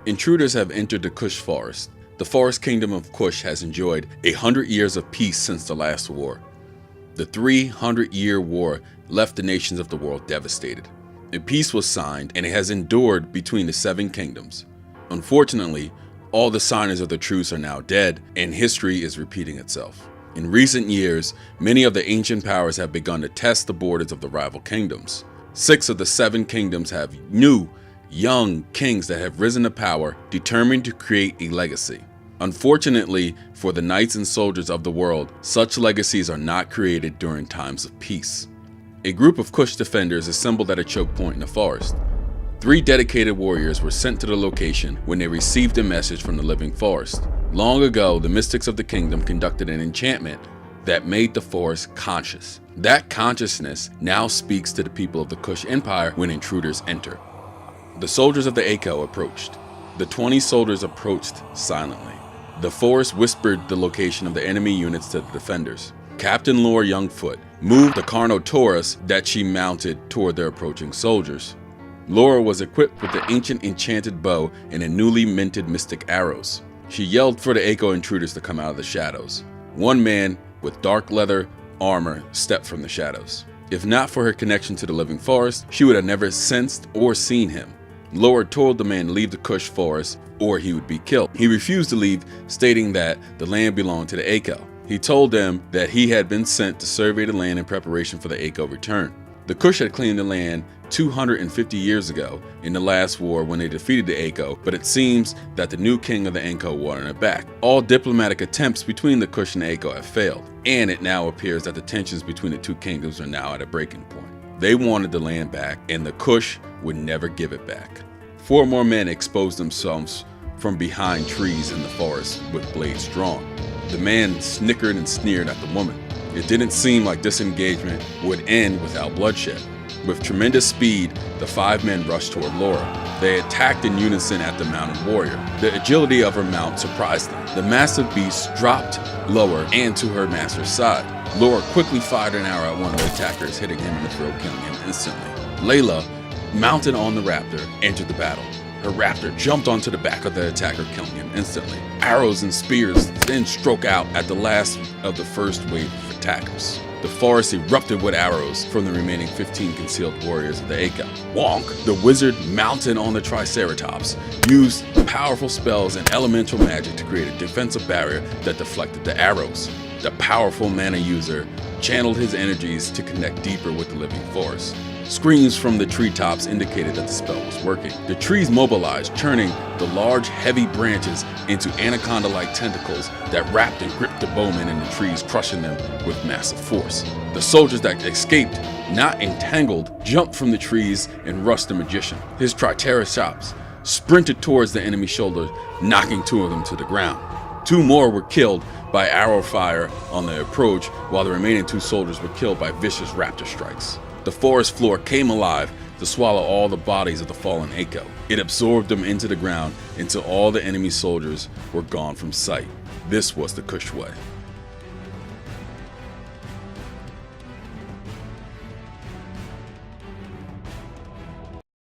Intruders have entered the Kush forest. The forest kingdom of Kush has enjoyed 100 years of peace since the last war. The 300-year war left the nations of the world devastated. A peace was signed and it has endured between the 7 kingdoms. Unfortunately, all the signers of the truce are now dead and history is repeating itself. In recent years, many of the ancient powers have begun to test the borders of the rival kingdoms. 6 of the 7 kingdoms have new, young kings that have risen to power, determined to create a legacy. Unfortunately, for the knights and soldiers of the world, such legacies are not created during times of peace. A group of Kush defenders assembled at a choke point in the forest. 3 dedicated warriors were sent to the location when they received a message from the living forest. Long ago, the mystics of the kingdom conducted an enchantment that made the forest conscious. That consciousness now speaks to the people of the Kush Empire when intruders enter. The soldiers of the Aiko approached. The 20 soldiers approached silently. The forest whispered the location of the enemy units to the defenders. Captain Lore Youngfoot moved the Carnotaurus that she mounted toward the approaching soldiers. Laura was equipped with the ancient enchanted bow and a newly minted mystic arrows. She yelled for the Aiko intruders to come out of the shadows. One man with dark leather armor stepped from the shadows. If not for her connection to the living forest, she would have never sensed or seen him. Laura told the man to leave the Kush forest or he would be killed. He refused to leave, stating that the land belonged to the Aiko. He told them that he had been sent to survey the land in preparation for the Aiko return. The Kush had claimed the land 250 years ago in the last war when they defeated the Aiko, but it seems that the new king of the Aiko wanted it back. All diplomatic attempts between the Kush and the Aiko have failed, and it now appears that the tensions between the 2 kingdoms are now at a breaking point. They wanted the land back, and the Kush would never give it back. 4 more men exposed themselves from behind trees in the forest with blades drawn. The man snickered and sneered at the woman. It didn't seem like this engagement would end without bloodshed. With tremendous speed, the 5 men rushed toward Laura. They attacked in unison at the mounted warrior. The agility of her mount surprised them. The massive beast dropped lower and to her master's side. Laura quickly fired an arrow at one of the attackers, hitting him in the throat, killing him instantly. Layla, mounted on the raptor, entered the battle. Her raptor jumped onto the back of the attacker, killing him instantly. Arrows and spears then struck out at the last of the first wave of attackers. The forest erupted with arrows from the remaining 15 concealed warriors of the Aiko. Wonk, the wizard mounted on the Triceratops, used powerful spells and elemental magic to create a defensive barrier that deflected the arrows. The powerful mana user channeled his energies to connect deeper with the living forest. Screams from the treetops indicated that the spell was working. The trees mobilized, churning the large, heavy branches into anaconda-like tentacles that wrapped and gripped the bowmen in the trees, crushing them with massive force. The soldiers that escaped, not entangled, jumped from the trees and rushed the magician. His Triceratops sprinted towards the enemy's shoulders, knocking 2 of them to the ground. 2 more were killed by arrow fire on the approach, while the remaining 2 soldiers were killed by vicious raptor strikes. The forest floor came alive to swallow all the bodies of the fallen Aiko. It absorbed them into the ground until all the enemy soldiers were gone from sight. This was the Kush way.